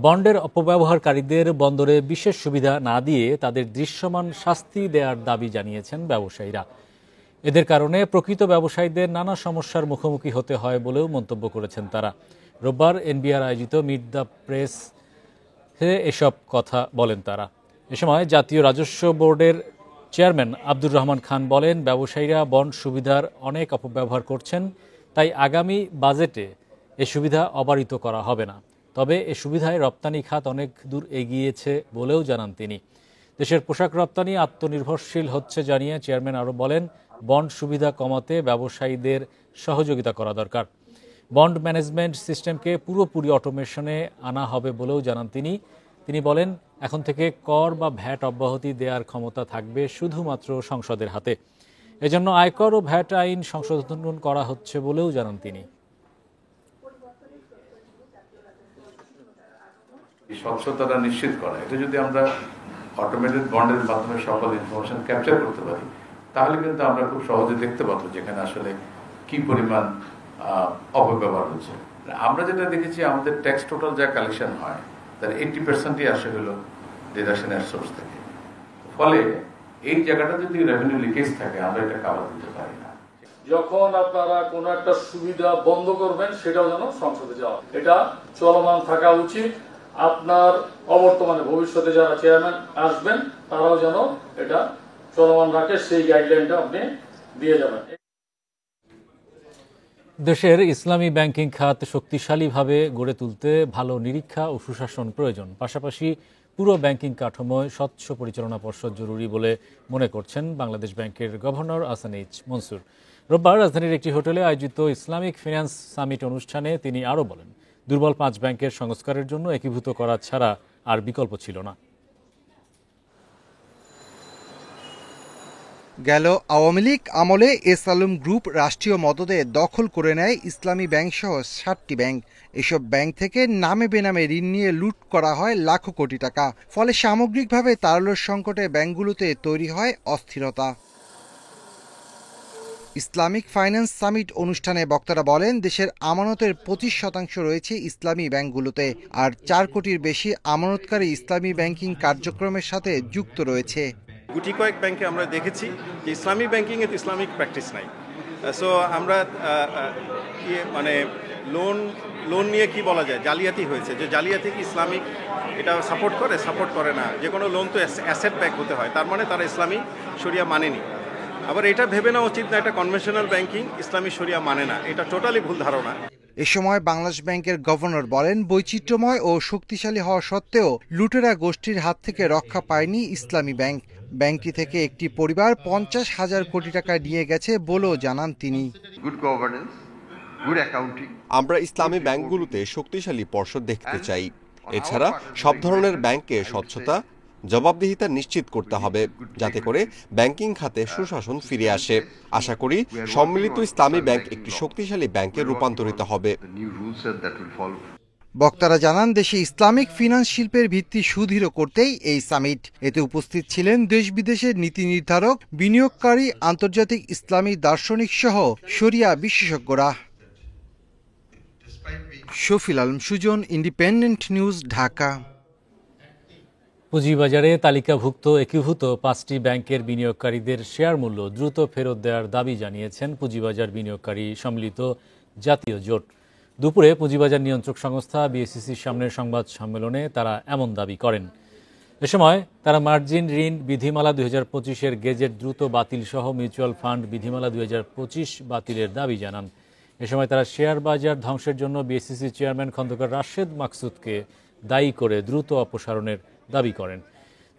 বন্ডের অপব্যবহারকারীদের বন্দরে বিশেষ সুবিধা না দিয়ে তাদের দৃশ্যমান শাস্তি দেওয়ার দাবি জানিয়েছেন ব্যবসায়ীরা। এদের কারণে প্রকৃত ব্যবসায়ীদের নানা সমস্যার মুখোমুখি হতে হয় বলেও মন্তব্য করেছেন তারা। রোববার এনবিআর আয়োজিত মিট দ্য প্রেস এসব কথা বলেন তারা। এ সময় জাতীয় রাজস্ব বোর্ডের চেয়ারম্যান আব্দুর রহমান খান বলেন, ব্যবসায়ীরা বন্ড সুবিধার অনেক অপব্যবহার করছেন, তাই আগামী বাজেটে এ সুবিধা অবারিত করা হবে না। তবে এ সুবিধায় রপ্তানি খাত অনেক দূর এগিয়েছে বলেও জানান তিনি। দেশের পোশাক রপ্তানি আত্মনির্ভরশীল হচ্ছে জানিয়ে চেয়ারম্যান আরও বলেন, বন্ড সুবিধা কমাতে ব্যবসায়ীদের সহযোগিতা করা দরকার। বন্ড ম্যানেজমেন্ট সিস্টেমকে পুরোপুরি অটোমেশনে আনা হবে বলেও জানান তিনি। তিনি বলেন, এখন থেকে কর বা ভ্যাট অব্যাহতি দেওয়ার ক্ষমতা থাকবে শুধুমাত্র সংসদের হাতে। এজন্য আয়কর ও ভ্যাট আইন সংশোধন করা হচ্ছে বলেও জানান তিনি। স্বচ্ছতাটা নিশ্চিত করা, এটা যদি আমরা অটোমেটেড বন্ডের মাধ্যমে সকল ইনফরমেশন ক্যাপচার করতে পারি, তাহলে কিন্তু আমরা খুব সহজে দেখতে পাবো যেখানে আসলে কি পরিমাণ অপব্যবহার হচ্ছে। আমরা যেটা দেখেছি, আমাদের ট্যাক্স টোটাল যা কালেকশন হয় তার 80%ই আসে হলো ডিডাকশনের সোর্স থেকে। ফলে এই জায়গাটা যদি রেভিনিউ লিকেজ থাকে, আমরা এটা কাভার দিতে পারি না। যখন আপনারা কোনো একটা সুবিধা বন্ধ করবেন, সেটাও যেন সংসদে যাওয়া, এটা চলমান থাকা উচিত। আপনার অবর্তমানে ভবিষ্যতে যারা চেয়ারম্যান আসবেন, তারাও যেন এটা চলমান রাখে, সেই গাইডলাইনটা আপনি দিয়ে যাবেন। দেশের ইসলামী ব্যাংকিং খাত শক্তিশালীভাবে গড়ে তুলতে ভালো নিরীক্ষা ও সুশাসন প্রয়োজন। পাশাপাশি পুরো ব্যাংকিং কাঠামোয় স্বচ্ছ পরিচালনা পর্ষদ জরুরি বলে মনে করছেন বাংলাদেশ ব্যাংকের গভর্নর আহসান এইচ মনসুর। রোববার রাজধানীর একটি হোটেলে আয়োজিত ইসলামিক ফিন্যান্স সামিট অনুষ্ঠানে তিনি আরও বলেন, দুর্বল 5 ব্যাংকের সংস্কারের জন্য একীভূত করা ছাড়া আর বিকল্প ছিল না। গেল আওয়ামী লীগ আমলে এস আলম গ্রুপ রাষ্ট্রীয় মদদে দখল করে নেয় ইসলামী ব্যাংক সহ 7টি ব্যাংক। এসব ব্যাংক থেকে নামে বেনামে ঋণ নিয়ে লুট করা হয় লাখো কোটি টাকা। ফলে সামগ্রিকভাবে তারল্য সংকটে ব্যাংকগুলোতে তৈরি হয় অস্থিরতা। ইসলামিক ফাইন্যান্স সামিট অনুষ্ঠানে বক্তারা বলেন, দেশের আমানতের 25% রয়েছে ইসলামী ব্যাংকগুলোতে, আর 4 কোটির বেশি আমানতকারী ইসলামী ব্যাংকিং কার্যক্রমের সাথে যুক্ত রয়েছে। গুটি কয়েক ব্যাংকে আমরা দেখেছি যে ইসলামী ব্যাংকিং এ ইসলামিক প্র্যাকটিস নাই। সো আমরা লোন নিয়ে কি বলা যায়, জালিয়াতি হয়েছে। যে জালিয়াতি কি ইসলামিক এটা সাপোর্ট করে না। যে কোনো লোন তো অ্যাসেট ব্যাক হতে হয়, তার মানে তারা ইসলামী শরিয়া মানেনি। আবার এটা ভেবে নেওয়া উচিত না এটা কনভেনশনাল ব্যাংকিং ইসলামী শরিয়া মানে না, এটা টোটালি ভুল ধারণা। এ সময় বাংলাদেশ ব্যাংকের গভর্নর বলেন, বৈচিত্র্যময় ও শক্তিশালী হওয়া সত্ত্বেও লুটেরা গোষ্ঠীর হাত থেকে রক্ষা পায়নি ইসলামী ব্যাংক। ব্যাংকটি থেকে একটি পরিবার 50,000 কোটি টাকা নিয়ে গেছে বলেও জানান তিনি। আমরা ইসলামী ব্যাংকগুলোতে শক্তিশালী পর্ষদ দেখতে চাই। এছাড়া সব ধরনের ব্যাংকে স্বচ্ছতা, জবাবদিহিতা নিশ্চিত করতে হবে, যাতে করে ব্যাংকিং খাতে সুশাসন ফিরে আসে। আশা করি সম্মিলিত ইসলামী ব্যাংক একটি শক্তিশালী ব্যাংকে রূপান্তরিত হবে। বক্তারা জানান, দেশে ইসলামিক ফিন্যান্স শিল্পের ভিত্তি সুদৃঢ় করতেই এই সামিট। এতে উপস্থিত ছিলেন দেশ বিদেশের নীতি নির্ধারক, বিনিয়োগকারী, আন্তর্জাতিক ইসলামী দার্শনিক সহ শরিয়া বিশেষজ্ঞরা। Shafil Alam Sujan, Independent News, Dhaka. পুঁজিবাজারে তালিকাভুক্ত একীভূত 5টি ব্যাংকের বিনিয়োগকারীদের শেয়ার মূল্য দ্রুত ফেরত দেওয়ার দাবি জানিয়েছেন পুঁজিবাজার বিনিয়োগকারী সম্মিলিত জাতীয় জোট। দুপুরে পুঁজিবাজার নিয়ন্ত্রক সংস্থা বিএসইসির সামনের সংবাদ সম্মেলনে তারা এমন দাবি করেন। এ সময় তারা মার্জিন ঋণ বিধিমালা 2025-এর গেজেট দ্রুত বাতিল সহ মিউচুয়াল ফান্ড বিধিমালা 2025 বাতিলের দাবি জানান। এ সময় তারা শেয়ার বাজার ধ্বংসের জন্য বিএসইসি চেয়ারম্যান খন্দকার রাশেদ মাকসুদকে দায়ী করে দ্রুত অপসারণের দাবি করেন।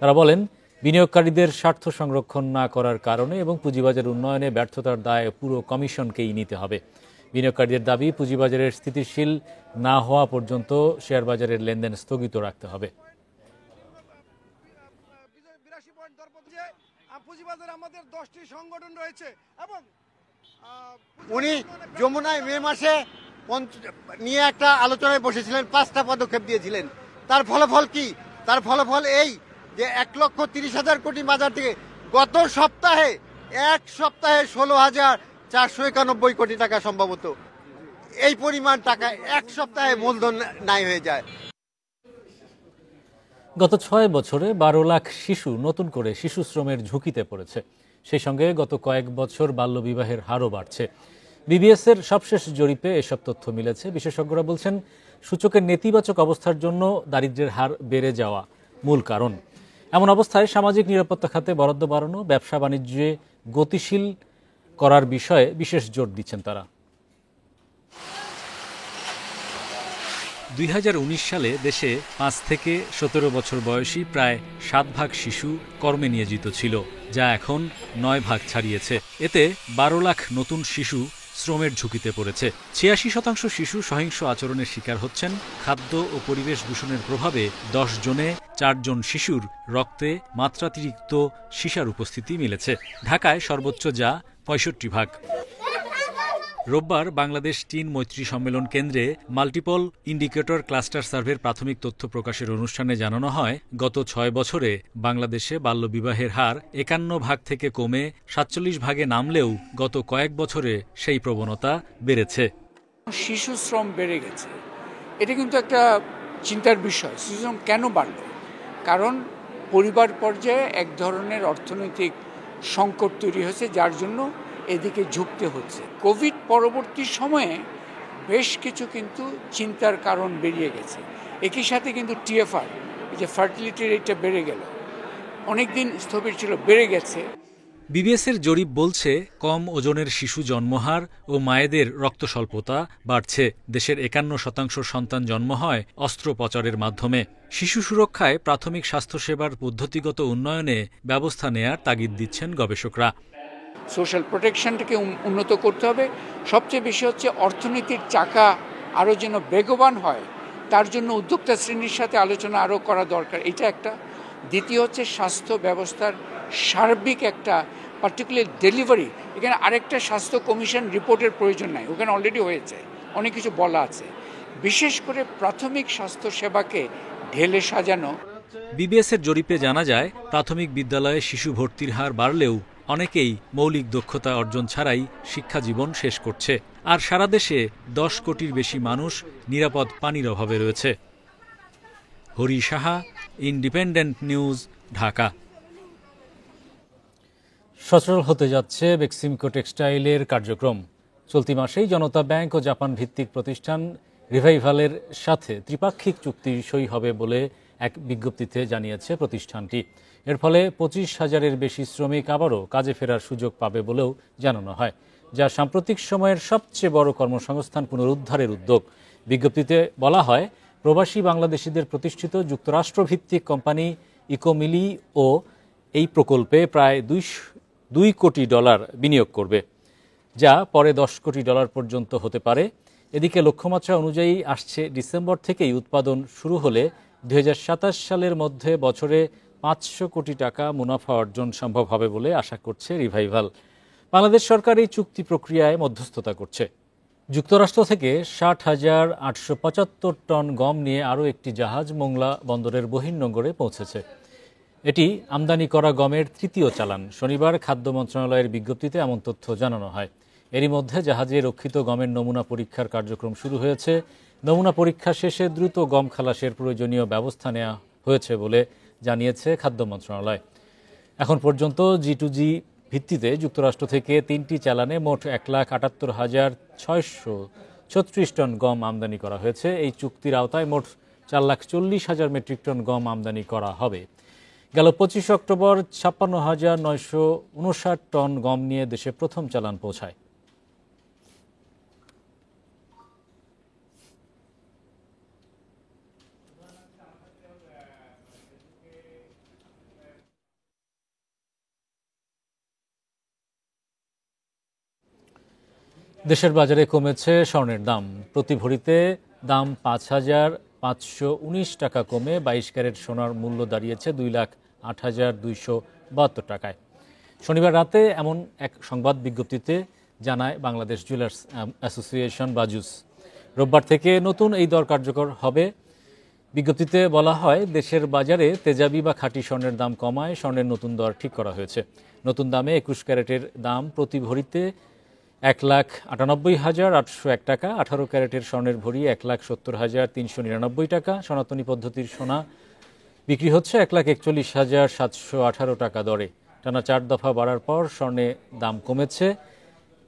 তারা বলেন, বিনিয়োগকারীদের স্বার্থ সংরক্ষণ না করার কারণে এবং পুঁজিবাজার উন্নয়নে ব্যর্থতার দায় পুরো কমিশনকেই নিতে হবে। বিনিয়োগকারীদের দাবি, পুঁজিবাজারের স্থিতিশীল না হওয়া পর্যন্ত শেয়ার বাজারের লেনদেন স্থগিত রাখতে হবে। পুঁজিবাজারে আমাদের 10টি সংগঠন রয়েছে এবং উনি যমুনায় মে মাসে নিয়ে একটা আলোচনায় বসেছিলেন, 5টা পদক্ষেপ দিয়েছিলেন। তার ফলাফল কি? তার ফলাফল এই যে 1,30,000 কোটি বাজার থেকে গত সপ্তাহে 16,491 কোটি টাকা সম্ভবত, এই পরিমাণ টাকা এক সপ্তাহে মূলধন নাই হয়ে যায়। গত 6 বছরে 12 লাখ শিশু নতুন করে শিশু শ্রমের ঝুঁকিতে পড়েছে। সেই সঙ্গে গত কয়েক বছর বাল্যবিবাহের হারও বাড়ছে। বিবিএস-এর সবশেষ জরিপে এসব তথ্য মিলেছে। বিশেষজ্ঞরা বলছেন, সূচকের নেতিবাচক অবস্থার জন্য দারিদ্র্যের হার বেড়ে যাওয়া মূল কারণ। এমন অবস্থায় সামাজিক নিরাপত্তা খাতে বরাদ্দ বাড়ানো, ব্যবসা বাণিজ্যে গতিশীল করার বিষয়ে বিশেষ জোর দিচ্ছেন তারা। 2019 সালে দেশে 5 থেকে 17 বছর বয়সী প্রায় 7 % শিশু কর্মে নিয়োজিত ছিল, যা এখন 9 ছাড়িয়েছে। এতে 12 লাখ নতুন শিশু শ্রমের ঝুঁকিতে পড়েছে। 86% শিশু সহিংস আচরণের শিকার হচ্ছেন। খাদ্য ও পরিবেশ দূষণের প্রভাবে 10 জনে 4 জন শিশুর রক্তে মাত্রাতিরিক্ত সীসার উপস্থিতি মিলেছে। ঢাকায় সর্বোচ্চ যা 65%। রোববার বাংলাদেশ টিন মৈত্রী সম্মেলন কেন্দ্রে মাল্টিপল ইন্ডিকেটর ক্লাস্টার সার্ভের প্রাথমিক তথ্য প্রকাশের অনুষ্ঠানে জানানো হয়, গত 6 বছরে বাংলাদেশে বাল্যবিবাহের হার 51% থেকে কমে 47% নামলেও গত কয়েক বছরে সেই প্রবণতা বেড়েছে। শিশু শ্রম বেড়ে গেছে, এটা কিন্তু একটা চিন্তার বিষয়। শিশু শ্রম কেন বাড়ল? কারণ পরিবার পর্যায়ে এক ধরনের অর্থনৈতিক সংকট তৈরি হয়েছে, যার জন্য এদিকে ঝুঁকতে হচ্ছে। কোভিড পরবর্তী সময়ে বেশ কিছু কিন্তু চিন্তার কারণ বেরিয়ে গেছে। একই সাথে কিন্তু টিএফআর, যে ফার্টিলিটি রেটটা বেড়ে গেল, অনেকদিন স্থবির ছিল, বেড়ে গেছে। বিবিএস-এর জরিপ বলছে, কম ওজনের শিশু জন্মহার ও মায়েদের রক্ত স্বল্পতা বাড়ছে। দেশের 51% সন্তান জন্ম হয় অস্ত্রোপচারের মাধ্যমে। শিশু সুরক্ষায় প্রাথমিক স্বাস্থ্যসেবার পদ্ধতিগত উন্নয়নে ব্যবস্থা নেয়ার তাগিদ দিচ্ছেন গবেষকরা। সোশ্যাল প্রোটেকশনটাকে উন্নত করতে হবে। সবচেয়ে বেশি হচ্ছে অর্থনীতির চাকা আরও যেন বেগবান হয়, তার জন্য উদ্যোক্তা শ্রেণীর সাথে আলোচনা আরও করা দরকার, এটা একটা। দ্বিতীয় হচ্ছে স্বাস্থ্য ব্যবস্থার সার্বিক একটা পার্টিকুলার ডেলিভারি। এখানে আরেকটা স্বাস্থ্য কমিশন রিপোর্টের প্রয়োজন নাই, ওখানে অলরেডি হয়েছে, অনেক কিছু বলা আছে। বিশেষ করে প্রাথমিক স্বাস্থ্য সেবাকে ঢেলে সাজানো। বিবিএস-এর জরিপে জানা যায়, প্রাথমিক বিদ্যালয়ে শিশু ভর্তির হার বাড়লেও অনেকেই মৌলিক দক্ষতা অর্জন ছাড়াই শিক্ষা জীবন শেষ করছে। আর সারা দেশে 10 কোটির বেশি মানুষ নিরাপদ পানির অভাবে রয়েছে। Hari Saha, independent News, Dhaka. সচল হতে যাচ্ছে বেক্সিমকো টেক্সটাইলের কার্যক্রম। চলতি মাসেই জনতা ব্যাংক ও জাপান ভিত্তিক প্রতিষ্ঠান রিভাইভালের সাথে ত্রিপাক্ষিক চুক্তি সই হবে বলে এক বিজ্ঞপ্তিতে জানিয়েছে প্রতিষ্ঠানটি। এর ফলে 25,000-এর বেশি শ্রমিক আবারও কাজে ফেরার সুযোগ পাবে বলেও জানানো হয়, যা সাম্প্রতিক সময়ের সবচেয়ে বড় কর্মসংস্থান পুনরুদ্ধারের উদ্যোগ। বিজ্ঞপ্তিতে বলা হয়, প্রবাসী বাংলাদেশিদের প্রতিষ্ঠিত যুক্তরাষ্ট্রভিত্তিক কোম্পানি ইকোমিলি ও এই প্রকল্পে প্রায় $2 কোটি বিনিয়োগ করবে, যা পরে $10 কোটি পর্যন্ত হতে পারে। এদিকে লক্ষ্যমাত্রা অনুযায়ী আসছে ডিসেম্বর থেকেই উৎপাদন শুরু হলে 2027 সালের মধ্যে বছরে $500 কোটি মুনাফা অর্জন সম্ভব হবে বলে আশা করছে রিভাইভাল। বাংলাদেশ সরকার এই চুক্তি প্রক্রিয়ায় মধ্যস্থতা করছে। যুক্তরাষ্ট্র থেকে 60,875 টন গম নিয়ে আরও একটি জাহাজ মোংলা বন্দরের বহির্নোঙরে পৌঁছেছে। এটি আমদানি করা গমের তৃতীয় চালান। শনিবার খাদ্য মন্ত্রণালয়ের বিজ্ঞপ্তিতে এমন তথ্য জানানো হয়। এরই মধ্যে জাহাজে রক্ষিত গমের নমুনা পরীক্ষার কার্যক্রম শুরু হয়েছে। নমুনা পরীক্ষা শেষে দ্রুত গম খালাসের প্রয়োজনীয় ব্যবস্থা নেওয়া হয়েছে বলে জানিয়েছে খাদ্য মন্ত্রণালয়। এখন পর্যন্ত G2G ভিত্তিতে যুক্তরাষ্ট্র থেকে 3টি চালানে মোট 1,78,636 টন গম আমদানি করা হয়েছে। এই চুক্তির আওতায় মোট 4,40,000 মেট্রিক টন গম আমদানি করা হবে। গেল 25 অক্টোবর 56,959 টন গম নিয়ে দেশে প্রথম চালান পৌঁছায়। দেশের বাজারে কমেছে স্বর্ণের দাম। প্রতি ভরিতে দাম 5,519 টাকা কমে 22 ক্যারেট সোনার মূল্য দাঁড়িয়েছে 2,08,272 টাকায়। শনিবার রাতে এমন এক সংবাদ বিজ্ঞপ্তিতে জানায় বাংলাদেশ জুয়েলার্স অ্যাসোসিয়েশন বাজুস। রোববার থেকে নতুন এই দর কার্যকর হবে। বিজ্ঞপ্তিতে বলা হয়, দেশের বাজারে তেজাবি বা খাঁটি স্বর্ণের দাম কমায় স্বর্ণের নতুন দর ঠিক করা হয়েছে। নতুন দামে 21 ক্যারেটের দাম প্রতি ভরিতে 1,98,801 টাকা, 18 ক্যারেটের স্বর্ণের ভরি 1,70,399 টাকা, সনাতনী পদ্ধতির সোনা বিক্রি হচ্ছে 1,41,718 টাকা দরে। টানা 4 দফা বাড়ার পর স্বর্ণে দাম কমেছে।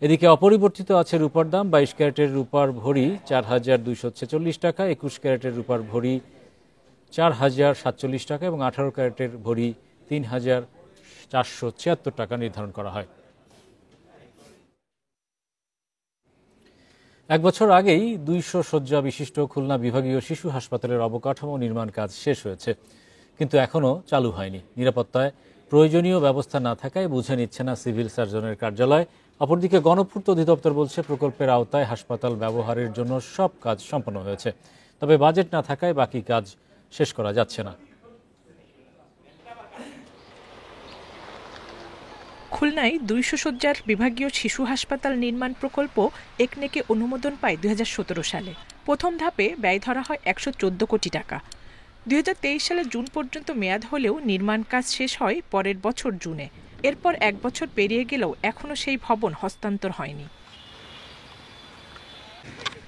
এদিকে অপরিবর্তিত আছে রূপার দাম। 22 ক্যারেটের রূপার ভরি 4,246 টাকা, 21 ক্যারেটের রূপার ভরি 4,047 টাকা এবং 18 ক্যারেটের ভরি 3,476 টাকা নির্ধারণ করা হয়। এক বছর আগেই 200 শয্যা বিশিষ্ট খুলনা বিভাগীয় শিশু হাসপাতালের অবকাঠামো নির্মাণ কাজ শেষ হয়েছে, কিন্তু এখনও চালু হয়নি। নিরাপত্তায় প্রয়োজনীয় ব্যবস্থা না থাকায় বুঝে নিচ্ছে না সিভিল সার্জনের কার্যালয়। অপরদিকে গণপূর্ত অধিদপ্তর বলছে প্রকল্পের আওতায় হাসপাতাল ব্যবহারের জন্য সব কাজ সম্পন্ন হয়েছে, তবে বাজেট না থাকায় বাকি কাজ শেষ করা যাচ্ছে না। খুলনায় 200 শয্যার বিভাগীয় শিশু হাসপাতাল নির্মাণ প্রকল্প একনেকে অনুমোদন পায় 2017 সালে। প্রথম ধাপে ব্যয় ধরা হয় 114 কোটি টাকা। 2023 সালে জুন পর্যন্ত মেয়াদ হলেও নির্মাণ কাজ শেষ হয় পরের বছর জুনে। এরপর 1 বছর পেরিয়ে গেলেও এখনও সেই ভবন হস্তান্তর হয়নি।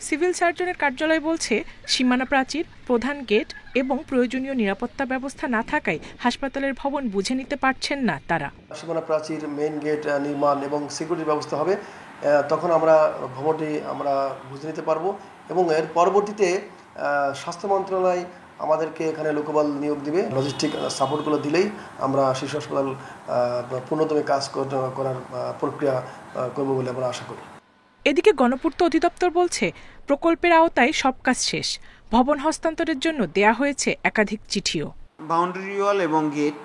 সিভিল সার্জনের কার্যালয় বলছে, সীমানা প্রাচীর, প্রধান গেট এবং প্রয়োজনীয় নিরাপত্তা ব্যবস্থা না থাকায় হাসপাতালের ভবন বুঝে নিতে পারছেন না তারা। সীমানা প্রাচীর, মেইন গেট নির্মাণ এবং সিকিউরিটির ব্যবস্থা হবে, তখন আমরা ভবনটি আমরা বুঝে নিতে পারবো এবং এর পরবর্তীতে স্বাস্থ্য মন্ত্রণালয় আমাদেরকে এখানে লোকবল নিয়োগ দিবে। লজিস্টিক সাপোর্টগুলো দিলেই আমরা শিশু হাসপাতাল পূর্ণতম কাজ করার প্রক্রিয়া করব বলে আমরা আশা করি। এদিকে গণপূর্ত অধিদপ্তর বলছে, প্রকল্পের আওতায় সব কাজ শেষ। ভবন হস্তান্তরের জন্য দেয়া হয়েছে একাধিক চিঠিও। বাউন্ডারি ওয়াল এবং গেট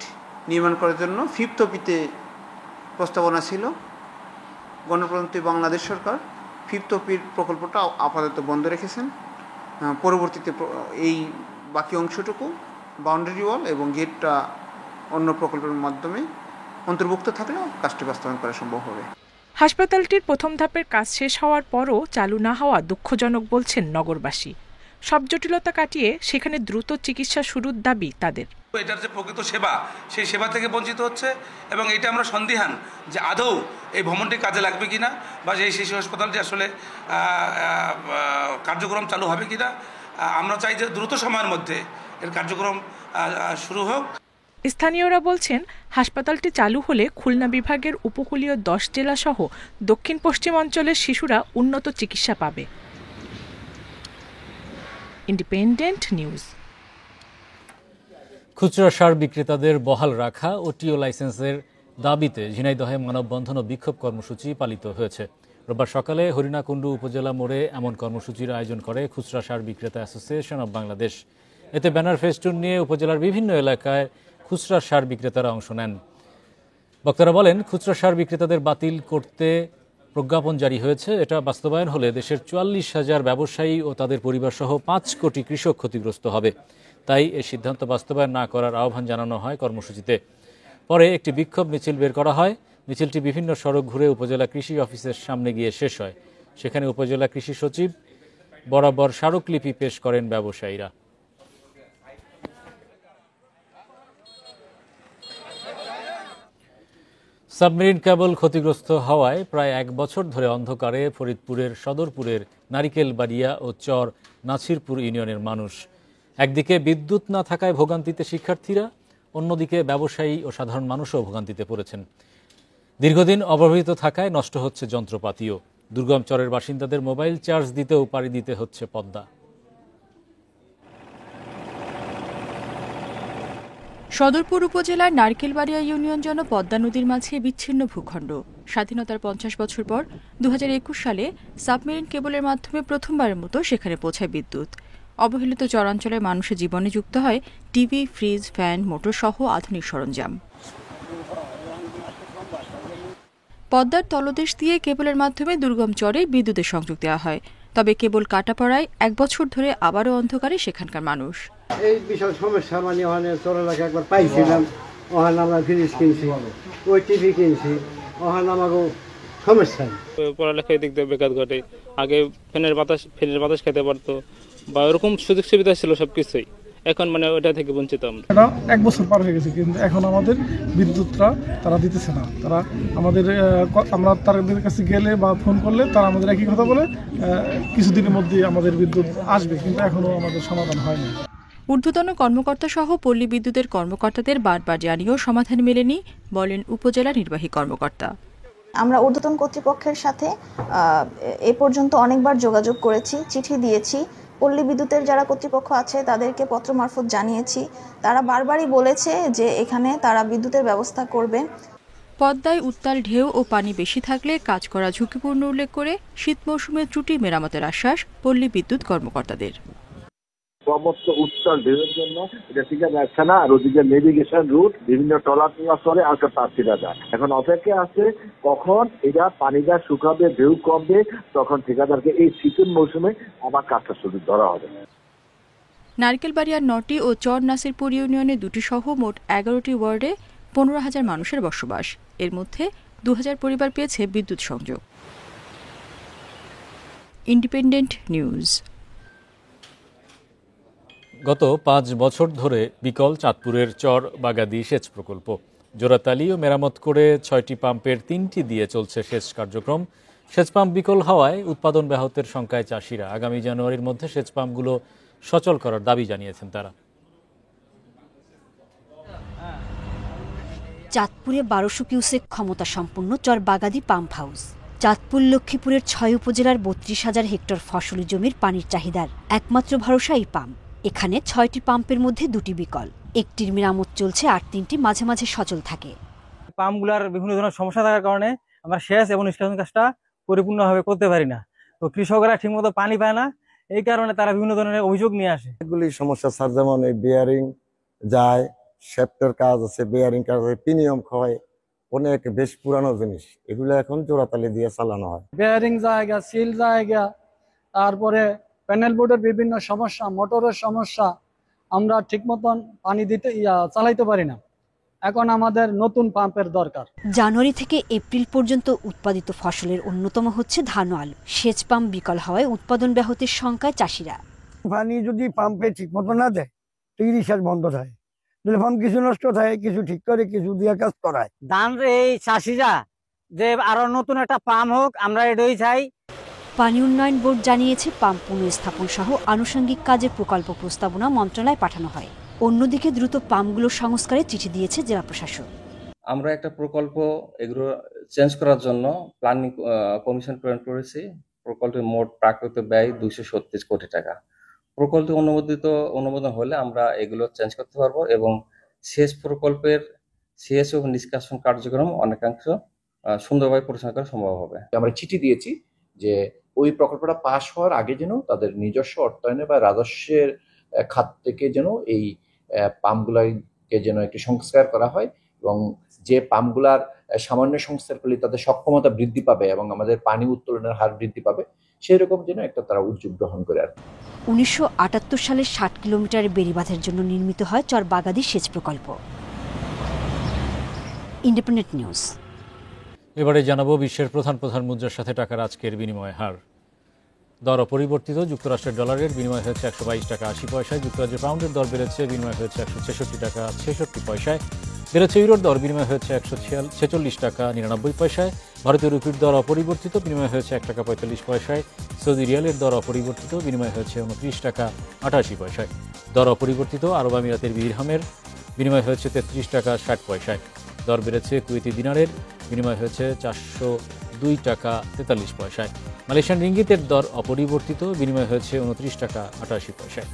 নির্মাণ করার জন্য 5th অপিতে প্রস্তাবনা ছিল। গণপ্রজাতন্ত্রী বাংলাদেশ সরকার 5th অপির প্রকল্পটা আপাতত বন্ধ রেখেছেন। পরবর্তীতে এই বাকি অংশটুকু বাউন্ডারি ওয়াল এবং গেটটা অন্য প্রকল্পের মাধ্যমে অন্তর্ভুক্ত থাকলেও কাজটি বাস্তবায়ন করা সম্ভব হবে। হাসপাতালটির প্রথম ধাপের কাজ শেষ হওয়ার পরও চালু না হওয়া দুঃখজনক বলছেন নগরবাসী। সব জটিলতা কাটিয়ে সেখানে দ্রুত চিকিৎসা শুরুর দাবি তাদের। এটার যে প্রকৃত সেবা, সেই সেবা থেকে বঞ্চিত হচ্ছে এবং এটা আমরা সন্দিহান যে আদৌ এই ভবনটি কাজে লাগবে কিনা বা এই শিশু হাসপাতালটি আসলে কার্যক্রম চালু হবে কিনা। আমরা চাই যে দ্রুত সময়ের মধ্যে এর কার্যক্রম শুরু হোক। স্থানীয়রা বলছেন, হাসপাতালটি চালু হলে খুলনা বিভাগের উপকূলীয় 10 জেলা সহ দক্ষিণ পশ্চিম অঞ্চলের শিশুরা উন্নত চিকিৎসা পাবে। Independent news. খুচরা সার বিক্রেতাদের বহাল রাখা ও টিও লাইসেন্সের দাবিতে ঝিনাইদহে মানববন্ধন ও বিক্ষোভ কর্মসূচি পালিত হয়েছে। রোববার সকালে হরিণাকুণ্ডু উপজেলা মোড়ে এমন কর্মসূচির আয়োজন করে খুচরা সার বিক্রেতা অ্যাসোসিয়েশন অব বাংলাদেশ। এতে ব্যানার ফেস্টুন নিয়ে উপজেলার বিভিন্ন এলাকায় খুচরা সার বিক্রেতারা অংশ নেন। বক্তারা বলেন, খুচরা সার বিক্রেতাদের বাতিল করতে প্রজ্ঞাপন জারি হয়েছে। এটা বাস্তবায়ন হলে দেশের 44,000 ব্যবসায়ী ও তাদের পরিবারসহ 5 কোটি কৃষক ক্ষতিগ্রস্ত হবে। তাই এই সিদ্ধান্ত বাস্তবায়ন না করার আহ্বান জানানো হয় কর্মসূচিতে। পরে একটি বিক্ষোভ মিছিল বের করা হয়। মিছিলটি বিভিন্ন সড়ক ঘুরে উপজেলা কৃষি অফিসের সামনে গিয়ে শেষ হয়। সেখানে উপজেলা কৃষি সচিব বরাবর স্মারকলিপি পেশ করেন ব্যবসায়ীরা। সাবমেরিন কেবল ক্ষতিগ্রস্ত হওয়ায় প্রায় 1 বছর ধরে অন্ধকারে ফরিদপুরের সদরপুরের নারিকেলবাড়িয়া ও চর নাছিরপুর ইউনিয়নের মানুষ। একদিকে বিদ্যুৎ না থাকায় ভোগান্তিতে শিক্ষার্থীরা, অন্যদিকে ব্যবসায়ী ও সাধারণ মানুষও ভোগান্তিতে পড়েছেন। দীর্ঘদিন অব্যবহৃত থাকায় নষ্ট হচ্ছে যন্ত্রপাতিও। দুর্গম চরের বাসিন্দাদের মোবাইল চার্জ দিতেও পাড়ি দিতে হচ্ছে পদ্মা। সদরপুর উপজেলার নারকেলবাড়িয়া ইউনিয়ন যেন পদ্মা নদীর মাঝে বিচ্ছিন্ন ভূখণ্ড। স্বাধীনতার 50 বছর পর 2021 সালে সাবমেরিন কেবলের মাধ্যমে প্রথমবারের মতো সেখানে পৌঁছায় বিদ্যুৎ। অবহেলিত চরাঞ্চলের মানুষের জীবনে যুক্ত হয় টিভি, ফ্রিজ, ফ্যান, মোটর সহ আধুনিক সরঞ্জাম। পদ্মার তলদেশ দিয়ে কেবলের মাধ্যমে দুর্গম চরে বিদ্যুতের সংযোগ দেওয়া হয়। তবে কেবল কাটা পড়ায় 1 বছর ধরে আবারও অন্ধকারে সেখানকার মানুষ। এই বিশাল সমস্যা মানে ওখানে চর এলাকা একবার পাইছিলাম, ওখানে আমরা ফ্রিজ কিনছি, ওই টিভি কিনছি, ওখানে আমাকে সমস্যা। পড়ালেখার দিক দিয়ে বেকার ঘটে। আগে ফ্যানের বাতাস খেতে পারতো বা ওরকম সুযোগ সুবিধা ছিল সবকিছুই। এখন মানে ওটা থেকে বঞ্চিত আমরা। 1 বছর পার হয়ে গেছে, কিন্তু এখন আমাদের বিদ্যুৎটা তারা দিতেছে না। তারা আমাদের আমরা তাদের কাছে গেলে বা ফোন করলে তারা আমাদের একই কথা বলে, কিছুদিনের মধ্যেই আমাদের বিদ্যুৎ আসবে, কিন্তু এখনো আমাদের সমাধান হয়নি। ঊর্ধ্বতন কর্মকর্তা সহ পল্লী বিদ্যুতের কর্মকর্তাদের বারবার জানিয়েও সমাধান মেলেনি, বলেন উপজেলা নির্বাহী কর্মকর্তা। আমরা ঊর্ধ্বতন কর্তৃপক্ষের সাথে এ পর্যন্ত অনেকবার যোগাযোগ করেছি, চিঠি দিয়েছি। পল্লী বিদ্যুতের যারা কর্তৃপক্ষ আছে তাদেরকে পত্র মারফত জানিয়েছি। তারা বারবারই বলেছে যে এখানে তারা বিদ্যুতের ব্যবস্থা করবে। পদ্মায় উত্তাল ঢেউ ও পানি বেশি থাকলে কাজ করা ঝুঁকিপূর্ণ উল্লেখ করে শীত মৌসুমে ত্রুটি মেরামতের আশ্বাস পল্লী বিদ্যুৎ কর্মকর্তাদের। সমস্ত উত্তাল ঢেউয়ের জন্য এটা টিকা যাচ্ছে না, আর ওদিকে নেভিগেশন রুট বিভিন্ন ট্রলার করে আর তার যায়। এখন অপেক্ষা আছে কখন এটা পানিটা শুকাবে, ঢেউ কমবে, তখন ঠিকাদারকে এই শীতের মৌসুমে আবার কাজটা শুরু ধরা হবে। নারকেলবাড়িয়ার 9টি ও চর নাসিরপুর ইউনিয়নে 2টি সহ মোট 11টি ওয়ার্ডে 15,000 মানুষের বসবাস। এর মধ্যে 2,000 পরিবার পেয়েছে বিদ্যুৎ সংযোগ। Independent news. গত 5 বছর ধরে বিকল চাঁদপুরের চর বাগাদি সেচ প্রকল্প। জোড়াতালি ও মেরামত করে 6টি পাম্পের 3টি দিয়ে চলছে সেচ কার্যক্রম। সেচ পাম্প বিকল হওয়ায় উৎপাদন ব্যাহতের শঙ্কায় চাষিরা। আগামী জানুয়ারির মধ্যে সেচ পাম্পগুলো সচল করার দাবি জানিয়েছেন তারা। চাঁদপুরে 1200 কিউসেক ক্ষমতা সম্পন্ন চর বাগাদি পাম্প হাউস। চাঁদপুর লক্ষ্মীপুরের 6 উপজেলার 32,000 হেক্টর ফসলি জমির পানির চাহিদার একমাত্র ভরসা এই পাম্প। এখানে 6টি পাম্পের মধ্যে 2টি বিকল, একটির মেরামত চলছে আর 3টি মাঝে মাঝে সচল থাকে। পাম্পগুলোর বিভিন্ন ধরনের সমস্যা থাকার কারণে আমরা সেচ এবং নিষ্কাশন কাজটা পরিপূর্ণভাবে করতে পারি না। তো কৃষকরা ঠিকমতো পানি পায় না, এই কারণে তারা বিভিন্ন ধরনের অভিযোগ নিয়ে আসে। এগুলি সমস্যা স্যার, যেমন এই বিয়ারিং যায়, শেফটের কাজ আছে, বিয়ারিং কাজ আছে, প্রিমিয়াম হয়, অনেক বেশ পুরানো জিনিস, এগুলো এখন জোড়াতালি দিয়ে চালানো হয়। বিয়ারিং জায়গা, সিল জায়গা, তারপরে প্যানেল বোর্ডের বিভিন্ন সমস্যা, মোটরের সমস্যা, আমরা ঠিক মতন পানি দিতে চালাইতে পারি না। এখন আমাদের নতুন পাম্পের দরকার। জানুয়ারি থেকে এপ্রিল পর্যন্ত উৎপাদিত ফসলের অন্যতম হচ্ছে ধান ও আলু। সেচ পাম্প বিকল হওয়ায় উৎপাদন ব্যাহতের শঙ্কায় চাষিরা। পানি যদি পাম্পে ঠিক মতো না দেয় তো রিচার্জ বন্ধ থাকে, পাম্প কিছু নষ্ট থাকে, কিছু ঠিক করে, কিছু দিয়ে কাজ করায়। ধান এই চাষিরা যে আরো নতুন একটা পাম্প হোক, আমরা এটাই চাই। পানি উন্নয়ন বোর্ড জানিয়েছে পাম্প পুনঃস্থাপন সহ আনুষঙ্গিক কাজের প্রকল্প প্রস্তাবনা মন্ত্রণালয়ে পাঠানো হয়। অন্যদিকে দ্রুত পাম্পগুলোর সংস্কারে চিঠি দিয়েছে জেলা প্রশাসন। আমরা একটা প্রকল্প এগুলো চেঞ্জ করার জন্য প্ল্যানিং কমিশন প্রেরণ করেছি। প্রকল্পের মোট প্রাকৃত ব্যয় 237 কোটি টাকা। প্রকল্প অনুমোদন হলে আমরা এগুলো চেঞ্জ করতে পারবো এবং সেচ প্রকল্পের সেচ ও নিষ্কাশন কার্যক্রম অনেকাংশ সুন্দরভাবে পরিচালনা করা সম্ভব হবে। আমরা চিঠি দিয়েছি যে ওই প্রকল্পটা পাশ হওয়ার আগে যেন তাদের নিজস্ব অর্থায়নে বা রাজস্বের খাত থেকে যেন এই পাম্পগুলোকে যেন একটু সংস্কার করা হয় এবং যে পাম্পগুলার সামান্য সংস্কার করলে তাদের সক্ষমতা বৃদ্ধি পাবে এবং আমাদের পানি উত্তোলনের হার বৃদ্ধি পাবে, সেই রকম যেন একটা তারা উদ্যোগ গ্রহণ করে। আর 1978 সালে 60 কিলোমিটারের বেড়িবাঁধের জন্য নির্মিত হয় চর বাগাদি সেচ প্রকল্প। Independent news. এবারে জানাবো বিশ্বের প্রধান মুদ্রার সাথে টাকার আজকের বিনিময় হার। দর অপরিবর্তিত। যুক্তরাষ্ট্রের ডলারের বিনিময় হয়েছে 122 টাকা 80 পয়সায়। যুক্তরাজ্যের পাউন্ডের দর বেড়েছে, বিনিময় হয়েছে 166 টাকা 66 পয়সায়। বেড়েছে ইউরোর দর, বিনিময় হয়েছে 146 টাকা 99 পয়সায়। ভারতীয় রুপির দর অপরিবর্তিত, বিনিময় হয়েছে 1 টাকা 45 পয়সায়। সৌদি রিয়ালের দর অপরিবর্তিত, বিনিময় হয়েছে 29 টাকা 88 পয়সায়। দর অপরিবর্তিত আরব আমিরাতের দিরহামের, বিনিময় হয়েছে 33 টাকা 60 পয়সায়। দর বেড়েছে কুয়েতি দিনারের, বিনিময় হয়েছে 402 টাকা 43 পয়সায়। মালয়েশিয়ান রিঙ্গিতের দর অপরিবর্তিত, বিনিময় হয়েছে 29 টাকা 88 পয়সায়।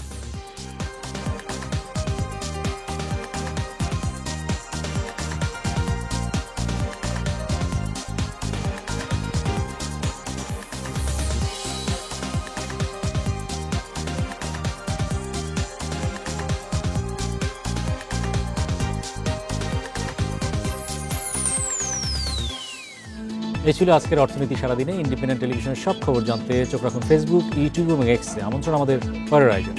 এই ছিল আজকের অর্থনীতি সারাদিনে। ইন্ডিপেন্ডেন্ট টেলিভিশনের সব খবর জানতে চোখ রাখুন ফেসবুক, ইউটিউব এবং এক্সে। আমন্ত্রণ আমাদের পরের আয়োজন।